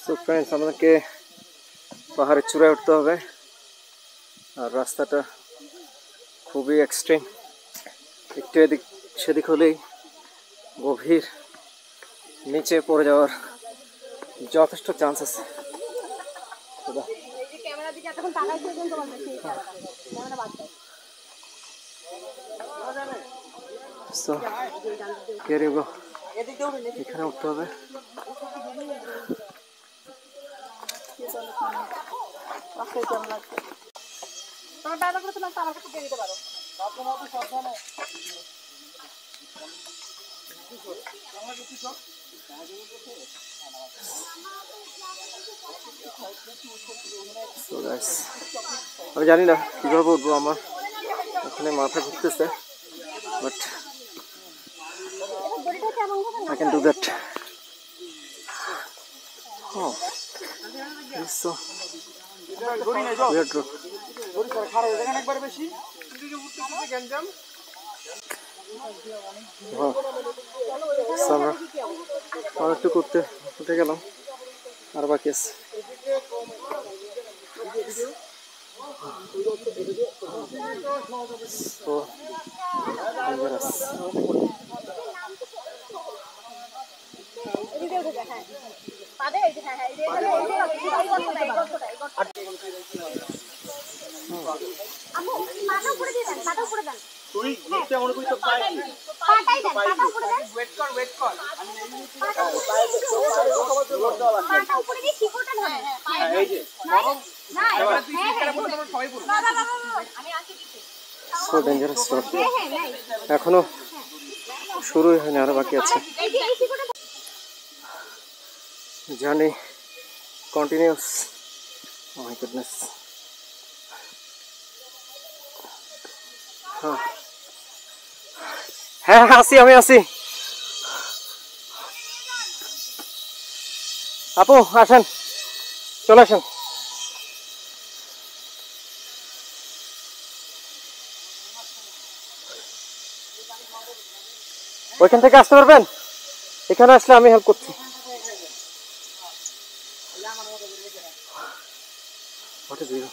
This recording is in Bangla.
সো ফ্রেন্ডস, আমাদেরকে পাহাড়ের চূড়ায় উঠতে হবে আর রাস্তাটা খুবই এক্সট্রিম। একটু এদিক সেদিক হলেই গভীর নিচে পড়ে যাওয়ার যথেষ্ট চান্স আছে। সো এখানে উঠতে হবে। আমি জানি না কিভাবে উঠবো, আমার এখানে মাথা ঘুরতেছে, but I can do that. Oh, it's so weird road. আমরা একটু করতে উঠে গেলাম, আর বাকি আছে। So dangerous. তুই নিচে মনে করি তো পাটাই দেন, পাটাই দেন, ওয়েট কর পাটা উপরে দিয়ে শিকড়টা ধরে। হ্যাঁ এই যে না এবার তুই শিকড়ের মতো তোমরা সবাই বলো আমি আসি দিতে। সো ডেঞ্জারাস রোড, এখনো শুরুই হয়নি, আরো বাকি আছে। Journey continues. Oh my goodness. হ্যাঁ আসি, আমি আসি। আপু আসেন, চলে আসেন। ওইখান থেকে আসতে পারবেন? এখানে আসলে আমি হেল্প করছি। What is it?